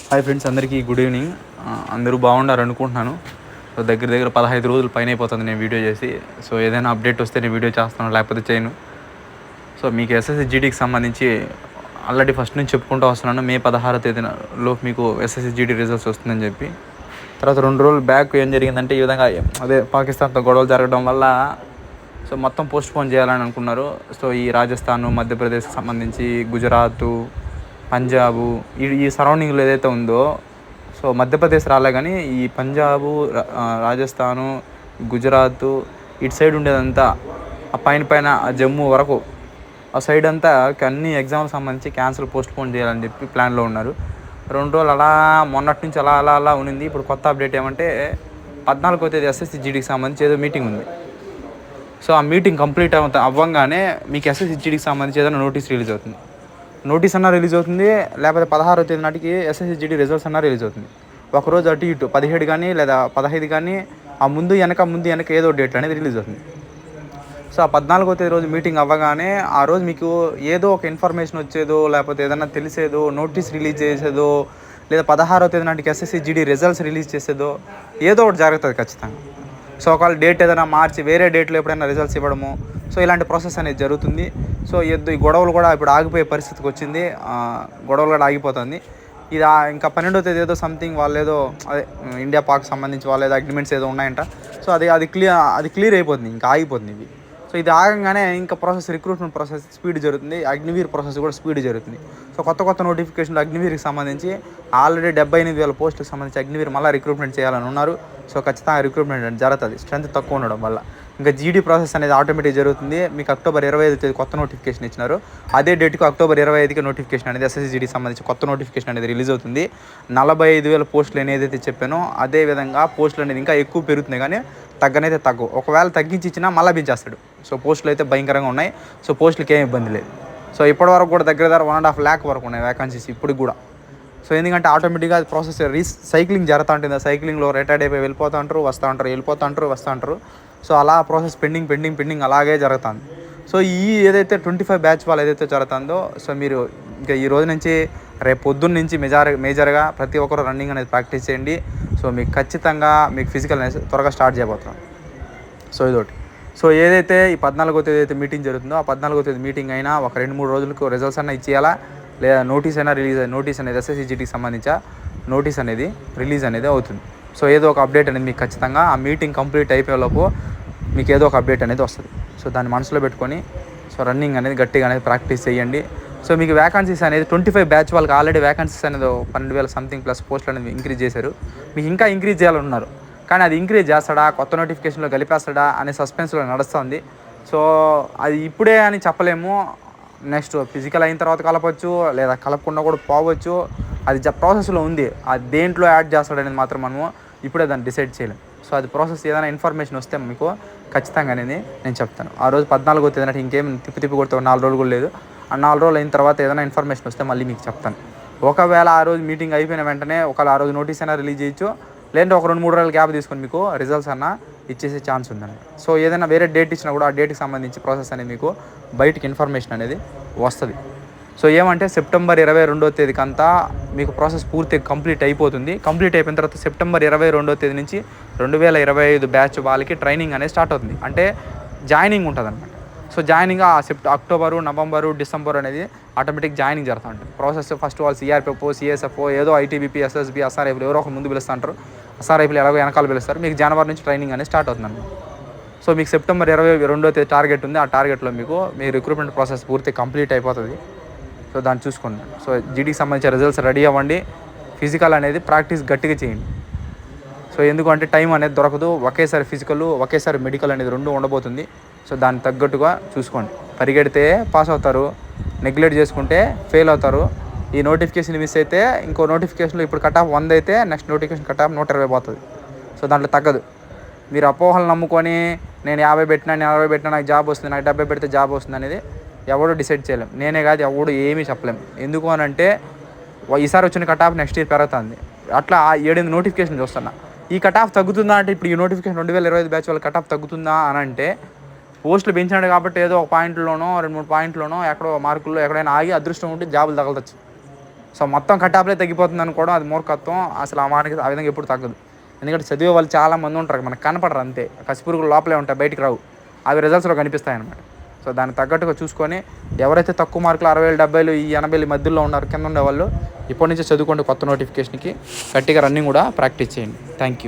Hi friends, అందరికీ good evening. అందరూ బాగున్నారు అనుకుంటున్నాను. సో దగ్గర 15 రోజులు పైన అయిపోతుంది నేను వీడియో చేసి. సో ఏదైనా అప్డేట్ వస్తే నేను వీడియో చేస్తాను, లేకపోతే చేయను. సో మీకు ఎస్ఎస్సిజిడికి సంబంధించి ఆల్రెడీ ఫస్ట్ నుంచి చెప్పుకుంటూ వస్తున్నాను. మే 16వ తేదీలోపు మీకు ఎస్ఎస్సిజిడి రిజల్ట్స్ వస్తుందని చెప్పి. తర్వాత 2 రోజులు బ్యాక్ ఏం జరిగిందంటే, ఈ విధంగా పాకిస్తాన్తో గొడవలు జరగడం వల్ల సో మొత్తం పోస్ట్ పోన్ చేయాలని అనుకున్నారు. సో ఈ రాజస్థాన్, మధ్యప్రదేశ్కి సంబంధించి గుజరాత్, పంజాబు ఈ సరౌండింగ్లో ఏదైతే ఉందో, సో మధ్యప్రదేశ్ రాలే కానీ ఈ పంజాబు, రాజస్థాను, గుజరాత్ ఇటు సైడ్ ఉండేదంతా ఆ పైన జమ్మూ వరకు ఆ సైడ్ అంతా అన్ని ఎగ్జామ్కి సంబంధించి క్యాన్సిల్ పోస్ట్ పోన్ చేయాలని చెప్పి ప్లాన్లో ఉన్నారు. 2 రోజులు అలా మొన్నటి నుంచి అలా ఉన్నింది. ఇప్పుడు కొత్త అప్డేట్ ఏమంటే 14వ తేదీ ఎస్ఎస్సిజిడికి సంబంధించి ఏదో మీటింగ్ ఉంది. సో ఆ మీటింగ్ కంప్లీట్ అవ్వగానే మీకు ఎస్ఎస్సిజిడికి సంబంధించి ఏదైనా నోటీస్ రిలీజ్ అవుతుంది. నోటీస్ అన్నా రిలీజ్ అవుతుంది, లేకపోతే 16వ తేదీ నాటికి ఎస్ఎస్సిజిడి రిజల్ట్స్ అన్నా రిలీజ్ అవుతుంది. ఒకరోజు అటు ఇటు 17 కానీ లేదా 15 కానీ ఆ ముందు వెనక ఏదో డేట్ అనేది రిలీజ్ అవుతుంది. సో ఆ 14వ తేదీ రోజు మీటింగ్ అవ్వగానే ఆ రోజు మీకు ఏదో ఒక ఇన్ఫర్మేషన్ వచ్చేదో, లేకపోతే ఏదైనా తెలిసేదో, నోటీస్ రిలీజ్ చేసేదో, లేదా 16వ తేదీ నాటికి ఎస్ఎస్సిజిడి రిజల్ట్స్ రిలీజ్ చేసేదో ఏదో ఒకటి జరుగుతుంది ఖచ్చితంగా. సో ఒకవేళ డేట్ ఏదైనా మార్చి వేరే డేట్లో ఎప్పుడైనా రిజల్ట్స్ ఇవ్వడము, సో ఇలాంటి ప్రాసెస్ అనేది జరుగుతుంది. సో ఈ గొడవలు కూడా ఇప్పుడు ఆగిపోయే పరిస్థితికి వచ్చింది. గొడవలు కూడా ఆగిపోతుంది. ఇది ఇంకా 12వ తేదీ ఏదో సంథింగ్ వాళ్ళు ఏదో ఇండియా పాక్ సంబంధించి వాళ్ళు ఏదో అగ్రిమెంట్స్ ఏదో ఉన్నాయంట. సో అది క్లియర్ అయిపోతుంది, ఇంకా ఆగిపోతుంది ఇది. సో ఇది ఆగంగానే ఇంకా రిక్రూట్మెంట్ ప్రాసెస్ స్పీడ్ జరుగుతుంది. అగ్నివీర్ ప్రాసెస్ కూడా స్పీడ్ జరుగుతుంది. సో కొత్త నోటిఫికేషన్లు అగ్నివీర్కి సంబంధించి ఆల్రెడీ 78,000 పోస్టులకు సంబంధించి అగ్నివీర్ మళ్ళీ రిక్రూట్మెంట్ చేయాలని ఉన్నారు. సో ఖచ్చితంగా రిక్రూట్మెంట్ జరుగుతుంది, స్ట్రెంత్ తక్కువ ఉండడం వల్ల. ఇంకా జీడీ ప్రాసెస్ అనేది ఆటోమేటిక్ జరుగుతుంది. మీకు అక్టోబర్ 25 తేదీ కొత్త నోటిఫికేషన్ ఇచ్చినారు. అదే డేట్కి అక్టోబర్ 25కి నోటిఫికేషన్ అనేది ఎస్ఎస్సిజిడికి సంబంధించి కొత్త నోటిఫికేషన్ అనేది రిలీజ్ అవుతుంది. 45,000 పోస్టులు ఏదైతే చెప్పానో అదే విధంగా పోస్టులు అనేది ఇంకా ఎక్కువ పెరుగుతున్నాయి, కానీ తగ్గవు. ఒకవేళ తగ్గించి ఇచ్చినా మళ్ళీ పెంచేస్తాడు. సో పోస్టులు అయితే భయంకరంగా ఉన్నాయి. సో పోస్టులకి ఏం ఇబ్బంది లేదు. సో ఇప్పటివరకు కూడా దగ్గర 1.5 lakh వరకు ఉన్నాయి వ్యాకెన్సీస్ ఇప్పుడు కూడా. సో ఎందుకంటే ఆటోమేటిక్గా అది ప్రాసెస్ సైక్లింగ్ జరుగుతూ ఉంటుంది. ఆ సైక్లింగ్లో రిటైర్డ్ అయిపోయి వెళ్ళిపోతూ ఉంటారు, వస్తూ ఉంటారు. సో అలా ప్రాసెస్ పెండింగ్ అలాగే జరుగుతుంది. సో ఏదైతే 25 బ్యాచ్ వాళ్ళు ఏదైతే జరుగుతుందో, సో మీరు ఇంకా ఈ రోజు నుంచి రేపు పొద్దున్న నుంచి మేజర్గా ప్రతి ఒక్కరు రన్నింగ్ అనేది ప్రాక్టీస్ చేయండి. సో మీకు ఖచ్చితంగా మీకు ఫిజికల్ అనేది త్వరగా స్టార్ట్ చేయబోతున్నాం. సో ఇదొకటి. సో ఏదైతే ఈ 14వ తేదీ అయితే మీటింగ్ జరుగుతుందో, ఆ 14వ తేదీ మీటింగ్ అయినా ఒక 2-3 రోజులకు రిజల్ట్స్ అన్నా ఇచ్చేయాలా, లేదా నోటీస్ అనేది ఎస్ఎస్సిజిడికి సంబంధించి నోటీస్ అనేది రిలీజ్ అనేది అవుతుంది. సో ఏదో ఒక అప్డేట్ అనేది మీకు ఖచ్చితంగా ఆ మీటింగ్ కంప్లీట్ అయిపోయేలోపు మీకు ఏదో ఒక అప్డేట్ అనేది వస్తుంది. సో దాన్ని మనసులో పెట్టుకొని సో రన్నింగ్ అనేది గట్టిగా అనేది ప్రాక్టీస్ చేయండి. సో మీకు వ్యాకెన్సీస్ అనేది 25 బ్యాచ్ వాళ్ళకి ఆల్రెడీ వ్యాకెన్సీస్ అనేది 12,000 సంథింగ్ ప్లస్ పోస్టులు అనేది ఇంక్రీజ్ చేశారు. మీకు ఇంకా ఇంక్రీజ్ చేయాలన్నారు, కానీ అది ఇంక్రీజ్ చేస్తాడా, కొత్త నోటిఫికేషన్లో కలిపేస్తాడా అనే సస్పెన్స్లో నడుస్తుంది. సో అది ఇప్పుడే అని చెప్పలేము. నెక్స్ట్ ఫిజికల్ అయిన తర్వాత కలపచ్చు, లేదా కలపకుండా కూడా పోవచ్చు. అది ప్రాసెస్లో ఉంది. అది దేంట్లో యాడ్ చేస్తాడనేది మాత్రం మనము ఇప్పుడే దాన్ని డిసైడ్ చేయలేం. సో అది ప్రాసెస్ ఏదైనా ఇన్ఫర్మేషన్ వస్తే మీకు ఖచ్చితంగా అనేది నేను చెప్తాను. ఆ రోజు 14వ తేదీ నాటి ఇంకేం తిప్పి కొడితే 4 రోజులు కూడా లేదు. ఆ 4 రోజులు అయిన తర్వాత ఏదైనా ఇన్ఫర్మేషన్ వస్తే మళ్ళీ మీకు చెప్తాను. ఒకవేళ ఆ రోజు మీటింగ్ అయిపోయిన వెంటనే ఒకవేళ ఆ రోజు నోటీస్ అయినా రిలీజ్ చేయొచ్చు, లేదంటే ఒక 2-3 రోజుల గ్యాప్ తీసుకొని మీకు రిజల్ట్స్ అన్నా ఇచ్చేసే ఛాన్స్ ఉందండి. సో ఏదైనా వేరే డేట్ ఇచ్చినా కూడా ఆ డేట్కి సంబంధించి ప్రాసెస్ అనేది మీకు బయటికి ఇన్ఫర్మేషన్ అనేది వస్తుంది. సో ఏమంటే సెప్టెంబర్ 22వ తేదీకి అంతా మీకు ప్రాసెస్ పూర్తిగా కంప్లీట్ అయిపోతుంది. కంప్లీట్ అయిపోయిన తర్వాత సెప్టెంబర్ 22వ తేదీ నుంచి 2025 బ్యాచ్ వాళ్ళకి ట్రైనింగ్ అనేది స్టార్ట్ అవుతుంది. అంటే జాయినింగ్ ఉంటుంది అనమాట. So joining October, November, December అనేది ఆటోమేటిక్ జాయినింగ్ జరుగుతూ ఉంటుంది. ప్రాసెస్ ఫస్ట్ వాళ్ళు సిఆర్పిఎఫ్, సిఎస్ఎఫ్, ఏదో ఐటీబీపీ, ఎస్ఎస్బీ, ఎస్ఆర్ఐపీలు ఎవరో ఒక ముందు పిలుస్తుంటారు. ఎస్ఆర్ఐపీలు ఎలాగో వెనకాల పిలుస్తారు. మీకు జనవరి నుంచి ట్రైనింగ్ అనేది స్టార్ట్ అవుతుంది. సో మీకు సెప్టెంబర్ 22వ తేదీ టార్గెట్ ఉంది. ఆ టార్గెట్లో మీకు మీ రిక్రూట్మెంట్ ప్రాసెస్ పూర్తి కంప్లీట్ అయిపోతుంది. సో దాన్ని చూసుకోండి. సో జీడీకి సంబంధించిన రిజల్ట్స్ రెడీ అవ్వండి. ఫిజికల్ అనేది ప్రాక్టీస్ గట్టిగా చేయండి. సో ఎందుకంటే టైం అనేది దొరకదు. ఒకేసారి ఫిజికల్, ఒకేసారి మెడికల్ అనేది 2 ఉండబోతుంది. సో దానికి తగ్గట్టుగా చూసుకోండి. పరిగెడితే పాస్ అవుతారు, నెగ్లెక్ట్ చేసుకుంటే ఫెయిల్ అవుతారు. ఈ నోటిఫికేషన్ మిస్ అయితే ఇంకో నోటిఫికేషన్లో ఇప్పుడు కట్ ఆఫ్ 100 అయితే నెక్స్ట్ నోటిఫికేషన్ కట్ ఆఫ్ 120 పోతుంది. సో దాంట్లో తగ్గదు. మీరు అపోహలు నమ్ముకొని నేను 50 పెట్టినా, నేను 60 పెట్టినా నాకు జాబ్ వస్తుంది, నాకు 70 పెడితే జాబ్ వస్తుంది అనేది ఎవడో డిసైడ్ చేయలేం. నేనే కాదు, ఎవడు ఏమీ చెప్పలేం. ఎందుకు అని అంటే ఈసారి వచ్చిన కట్ ఆఫ్ నెక్స్ట్ ఇయర్ పెరుగుతుంది. అట్లా 7 నోటిఫికేషన్ చూస్తున్నా. ఈ కట్ ఆఫ్ తగ్గుతుందా అంటే, ఇప్పుడు ఈ నోటిఫికేషన్ 2025 బ్యాచ్ వాళ్ళ కట్ ఆఫ్ తగ్గుతుందా అని అంటే, పోస్టులు పెంచినాడు కాబట్టి ఏదో ఒక పాయింట్లోనో 2-3 పాయింట్లోనో ఎక్కడో మార్కుల్లో ఎక్కడైనా ఆగి అదృష్టం ఉంటే జాబులు తగలవచ్చు. సో మొత్తం కట్టాపులే తగ్గిపోతుంది అనుకోవడం అది మూర్ఖత్వం. అసలు ఆ మాటకి ఆ విధంగా ఎప్పుడు తగ్గదు. ఎందుకంటే చదివే వాళ్ళు చాలామంది ఉంటారు, మనకు కనపడరు అంతే. కసిపురుగులు లోపలే ఉంటాయి, బయటికి రావు. అవి రిజల్ట్స్లో కనిపిస్తాయి అనమాట. సో దానికి తగ్గట్టుగా చూసుకొని ఎవరైతే తక్కువ మార్కులు 60,000 70,000 ఈ 80,000 మధ్యలో ఉన్నారు కింద ఉండేవాళ్ళు ఇప్పటి నుంచే చదువుకోండి. కొత్త నోటిఫికేషన్కి గట్టిగా రన్నింగ్ కూడా ప్రాక్టీస్ చేయండి. Thank you.